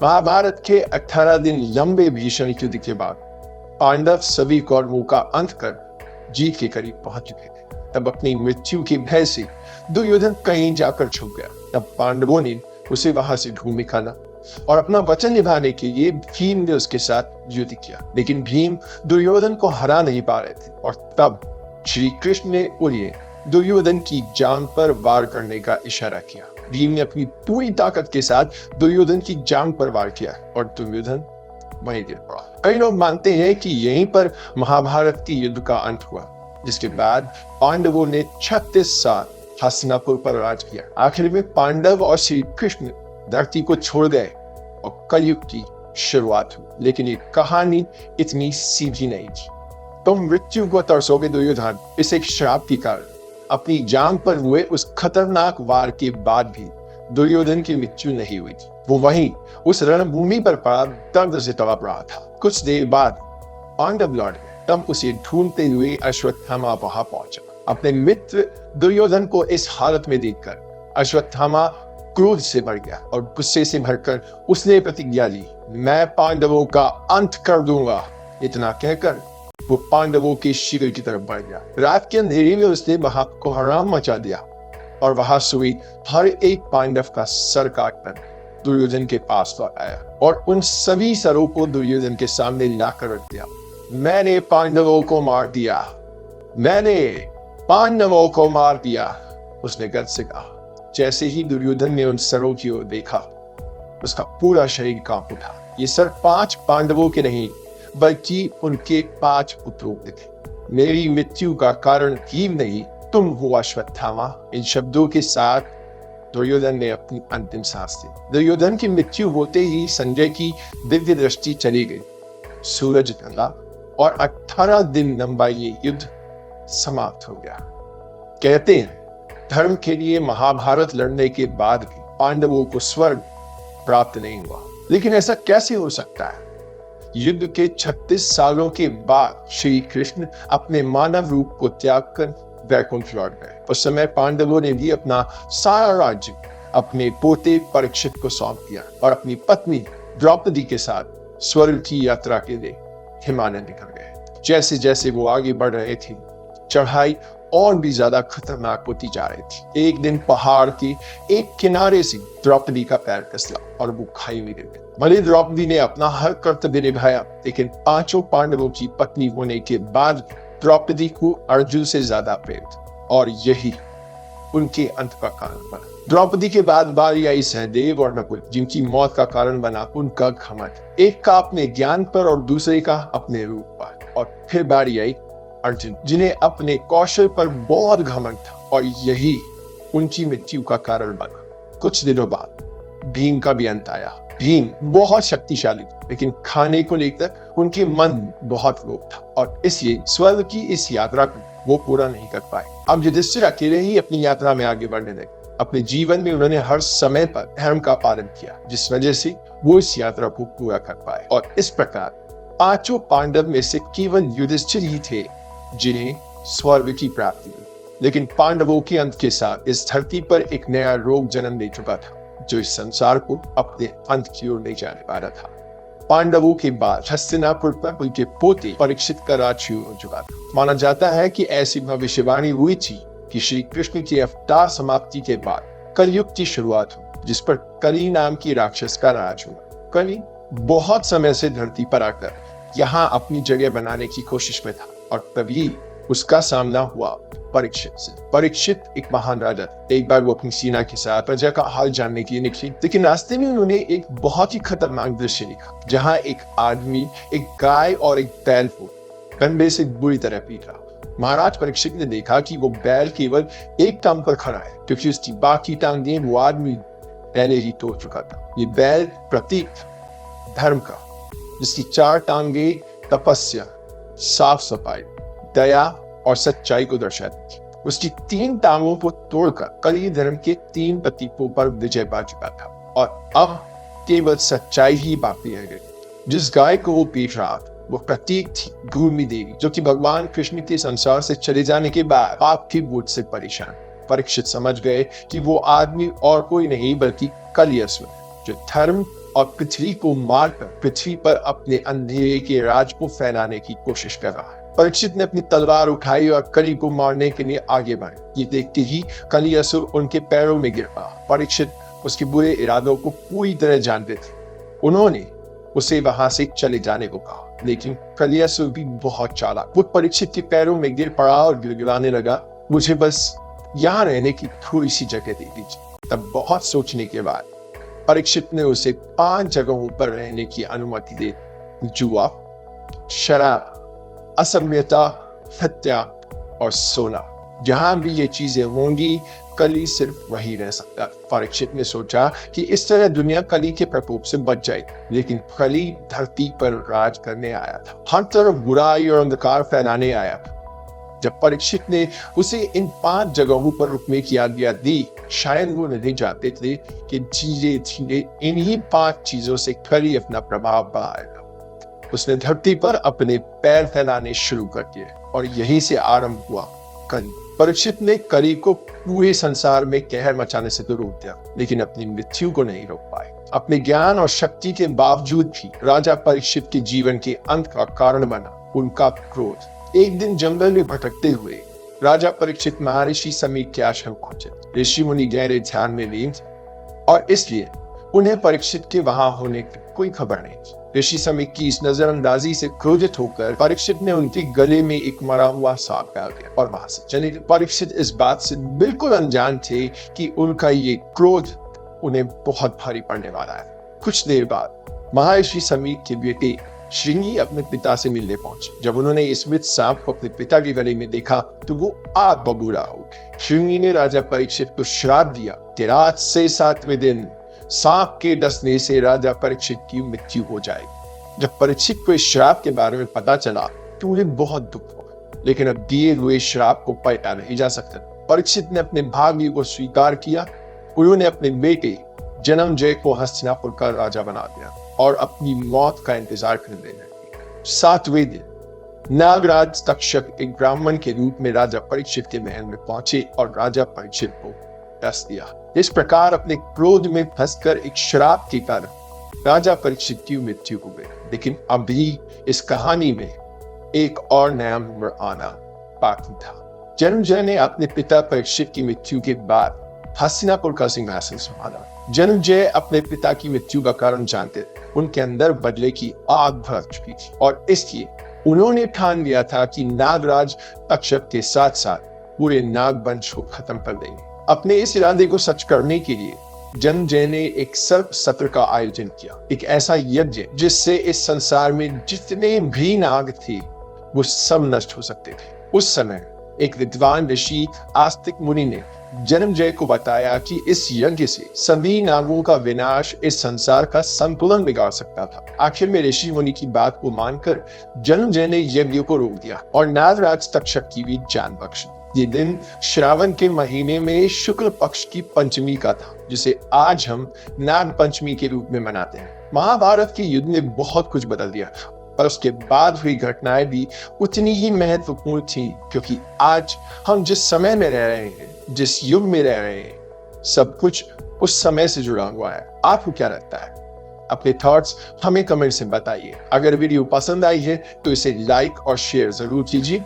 महाभारत के 18 दिन लंबे भीषण युद्ध के बाद पांडव सभी कौरवों का अंत कर जीत के करीब पहुंच चुके थे। तब अपनी मृत्यु के भय से दुर्योधन कहीं जाकर छुप गया। तब पांडवों ने उसे वहां से ढूंढ निकाला और अपना वचन निभाने के लिए भीम ने उसके साथ युद्ध किया, लेकिन भीम दुर्योधन को हरा नहीं पा रहे थे। और तब श्री कृष्ण ने उन्हें दुर्योधन की जान पर वार करने का इशारा किया। भीम ने अपनी पूरी ताकत के साथ दुर्योधन की जान पर वार किया और दुर्योधन वहीं गिर पड़ा। कई लोग मानते हैं कि यहीं पर महाभारत की युद्ध का अंत हुआ, जिसके बाद पांडवों ने 36 साल हस्तिनापुर पर राज किया। आखिर में पांडव और श्री कृष्ण धरती को छोड़ गए और कलयुग की शुरुआत हुई। लेकिन ये कहानी इतनी सीधी नहीं थी। तुम मृत्यु को तरसोगे दुर्योधन, इस एक श्राप के कारण। अपनी जान पर हुए उस खतरनाक वार के बाद भी दुर्योधन की मृत्यु नहीं हुई थी। वो वहीं उस रणभूमि पर पड़ा दर्द से तड़प रहा था। कुछ देर बाद पांडव लौट गए। तब उसे ढूंढते हुए अश्वत्थामा वहां पहुंचा। अपने मित्र दुर्योधन को इस हालत में देखकर अश्वत्थामा क्रोध से भर गया और गुस्से से भरकर उसने प्रतिज्ञा ली, मैं पांडवों का अंत कर दूंगा। इतना कहकर वो पांडवों के शिविर की तरफ बढ़ गया। रात के अंधेरे में उसने वहां कोहराम मचा दिया और वहां सोई हर एक पांडव का सर काटकर दुर्योधन के पास आया और उन सभी सरों को दुर्योधन के सामने लाकर रख दिया। मैंने पांडवों को मार दिया, मैंने पांडवों को मार दिया, उसने गर्व से कहा। जैसे ही दुर्योधन ने उन सरों की ओर देखा, उसका पूरा शरीर कांप उठा। ये सर 5 पांडवों के नहीं, बल्कि उनके 5 पुत्रों के थे। मेरी मृत्यु का कारण भीम नहीं, तुम हो अश्वत्थामा। इन शब्दों के साथ दुर्योधन ने अपनी अंतिम सांस ली। दुर्योधन की मृत्यु होते ही संजय की दिव्य दृष्टि चली गई। सूरज ढला और 18 दिन लंबा ये युद्ध समाप्त हो गया। कहते हैं धर्म के लिए महाभारत लड़ने के बाद भी पांडवों को स्वर्ग प्राप्त नहीं हुआ। लेकिन ऐसा कैसे हो सकता है? युद्ध के 36 सालों के बाद श्री कृष्ण अपने मानव रूप को त्याग कर वैकुंठ लौट गए। उस समय पांडवों ने भी अपना सारा राज्य अपने पोते परीक्षित को सौंप दिया और अपनी पत्नी द्रौपदी के साथ स्वर्ग की यात्रा के लिए हिमालय निकल गए। जैसे जैसे वो आगे बढ़ रहे थे, चढ़ाई और भी ज्यादा खतरनाक होती जा रही थी। एक दिन पहाड़ के एक किनारे से द्रौपदी का पैर फिसला और वो खाई में गिर गई। भले द्रौपदी ने अपना हर कर्तव्य निभाया, लेकिन 5 पांडवों की पत्नी होने के बाद द्रौपदी को अर्जुन से ज्यादा प्रेम था और यही उनके अंत का कारण बना। द्रौपदी के बाद बारी आई सहदेव और नकुल, जिनकी मौत का कारण बना उनका घमंड। एक का अपने ज्ञान पर और दूसरे का अपने रूप पर। और फिर बारी आई अर्जुन, जिन्हें अपने कौशल पर बहुत घमंड था और यही उनकी मृत्यु का कारण बना। कुछ दिनों बाद भीम का भी अंत आया। भीम बहुत शक्तिशाली था, लेकिन खाने को लेकर उनके मन बहुत लोभ था और इसलिए स्वर्ग की इस यात्रा को वो पूरा नहीं कर पाए। अब युधिष्ठिर अकेले ही अपनी यात्रा में आगे बढ़ने लगे। अपने जीवन में उन्होंने हर समय पर धर्म का पालन किया, जिस वजह से वो इस यात्रा को पूरा कर पाए। और इस प्रकार 5 पांडव में से केवल युधिष्ठिर ही थे जिन्हें स्वर्ग की प्राप्ति हुई। लेकिन पांडवों के अंत के साथ इस धरती पर एक नया रोग जन्म ले चुका था, जो इस संसार को अपने अंत की ओर ले जाने वाला था। पांडवों के बाद हस्तिनापुर पर उनके पोते परीक्षित का राज शुरू हो चुका था। माना जाता है कि ऐसी भविष्यवाणी हुई थी कि श्री कृष्ण की अवतार समाप्ति के बाद कलयुग की शुरुआत हुई, जिस पर कली नाम की राक्षस का राज हुआ। कली बहुत समय से धरती पर आकर यहाँ अपनी जगह बनाने की कोशिश में था और तभी उसका सामना हुआ परीक्षित से। परीक्षित एक महान राजा। एक बार वो अपनी सेना के साथ प्रजा का हाल जानने के लिए निकले, लेकिन रास्ते में उन्होंने एक बहुत ही खतरनाक दृश्य देखा, जहाँ एक आदमी एक गाय और एक बैल को कंधे से बुरी तरह पीट रहा। महाराज परीक्षित ने देखा कि वो बैल केवल एक टांग पर खड़ा है, क्योंकि उसकी बाकी टांगें वो आदमी पहले ही तोड़ चुका था। ये बैल प्रतीक धर्म का, जिसकी 4 टांगे तपस्या, साफ सफाई, दया और सच्चाई को दर्शाती थी। उसकी 3 टांगों को तोड़कर कली धर्म के 3 प्रतीकों पर विजय पा चुका था और अब केवल सच्चाई ही बाकी रह गई। जिस गाय को वो पीट रहा था वो प्रतीक थी भूमि देवी, जो कि भगवान कृष्ण के संसार से चले जाने के बाद पाप की बोझ से परेशान। परीक्षित समझ गए कि वो आदमी और कोई नहीं बल्कि कलियस्व, जो धर्म और पृथ्वी को मारकर पृथ्वी पर अपने अंधेरे के राज को फैलाने की कोशिश कर रहा है। परीक्षित ने अपनी तलवार उठाई और कली को मारने के लिए आगे बढ़े। ये देखते ही कली असुर उनके पैरों में गिर पड़ा। परीक्षित उसके बुरे इरादों को पूरी तरह जानते थे। उन्होंने उसे वहां से चले जाने को कहा, लेकिन कली असुर भी बहुत चालाक। वो परीक्षित के पैरों में गिर पड़ा और गिड़गिड़ाने लगा, मुझे बस यहाँ रहने की थोड़ी सी जगह दे दीजिए। तब बहुत सोचने के बाद परीक्षित ने उसे 5 जगहों पर रहने की अनुमति दे। जुआ, शराब, असभ्यता, हत्या और सोना। जहां भी ये चीजें होंगी, कली सिर्फ वही रह सकता। परीक्षित ने सोचा कि इस तरह दुनिया कली के प्रकोप से बच जाएगी, लेकिन कली धरती पर राज करने आया था, हर तरफ बुराई और अंधकार फैलाने आया था। जब परीक्षित ने उसे इन 5 जगहों पर रुकने की आज्ञा दी, शायद वो नहीं चाहते थे कि धीरे धीरे इन्हीं 5 चीजों से कली अपना प्रभाव बढ़ाएगा। उसने धरती पर अपने पैर फैलाने शुरू कर दिए और यहीं से आरंभ हुआ कली। परीक्षित ने कली को पूरे संसार में कहर मचाने से तो रोक दिया, लेकिन अपनी मृत्यु को नहीं रोक पाए। अपने ज्ञान और शक्ति के बावजूद भी राजा परीक्षित के जीवन के अंत का कारण बना उनका क्रोध। एक दिन जंगल में भटकते हुए राजा परीक्षित महर्षि समीर के आश्रम पहुंचे। ऋषि मुनि गहरे ध्यान में लीन थे और इसलिए उन्हें परीक्षित के वहां होने की कोई खबर नहीं। ऋषि समीर की इस नजरअंदाजी से क्रोधित होकर परीक्षित ने उनके गले में एक मरा हुआ सांप डाल दिया और वहां से चले गए। परीक्षित इस बात से बिल्कुल अनजान थे कि उनका ये क्रोध उन्हें बहुत भारी पड़ने वाला है। कुछ देर बाद महर्षि समीर के बेटे श्रृंगी अपने पिता से मिलने पहुंचे। जब उन्होंने इस मृत सांप को अपने पिता के गले में देखा तो वो आग बबूला हो गए। श्रृंगी ने राजा परीक्षित को श्राप दिया कि रात से 7वें दिन सांप के डसने से राजा परीक्षित की मृत्यु हो जाएगी। जब परीक्षित को इस श्राप के बारे में पता चला तो उन्हें बहुत दुख हुआ, लेकिन अब दिए हुए श्राप को पाया नहीं जा सकता। परीक्षित ने अपने भाग्य को स्वीकार किया। उन्होंने अपने बेटे जन्मजय को हस्तिनापुर का राजा बना दिया और अपनी मौत का इंतजार करने लगे। 7वें दिन नागराज तक्षक एक ब्राह्मण के रूप में राजा परीक्षित के महल में पहुंचे और राजा परीक्षित को डस दिया। इस प्रकार अपने क्रोध में फंसकर एक श्राप के कारण राजा परीक्षित की मृत्यु हो गई। लेकिन अभी इस कहानी में एक और नया मोड़ आना बाकी था। जन्मजय ने अपने पिता परीक्षित की मृत्यु के बाद हस्तिनापुर का सिंहासन संभाला। जन्मजय अपने पिता की मृत्यु का कारण जानते थे। उनके अंदर बदले की आग भड़क चुकी थी और इसलिए उन्होंने ठान लिया था कि नागराज तक्षक के साथ साथ पूरे नाग वंश को खत्म कर देंगे। अपने इस इरादे को सच करने के लिए जन्मजय ने एक सर्प सत्र का आयोजन किया, एक ऐसा यज्ञ जिससे इस संसार में जितने भी नाग थे वो सब नष्ट हो सकते थे। उस समय एक विद्वान ऋषि आस्तिक मुनि ने जन्मजय को बताया कि इस यज्ञ से सभी नागों का विनाश इस संसार का संतुलन बिगाड़ सकता था। आखिर में ऋषि मुनि की बात को मानकर जन्मजय ने यज्ञ को रोक दिया और नागराज तक्षक की भी जान बख्श दी। ये दिन श्रावण के महीने में शुक्ल पक्ष की पंचमी का था, जिसे आज हम नाग पंचमी के रूप में मनाते हैं। महाभारत के युद्ध ने बहुत कुछ बदल दिया, पर उसके बाद हुई घटनाएं भी उतनी ही महत्वपूर्ण थी, क्योंकि आज हम जिस समय में रह रहे हैं, जिस युग में रह रहे हैं, सब कुछ उस समय से जुड़ा हुआ है। आपको क्या लगता है? अपने थॉट्स हमें कमेंट से बताइए। अगर वीडियो पसंद आई है तो इसे लाइक और शेयर जरूर कीजिए।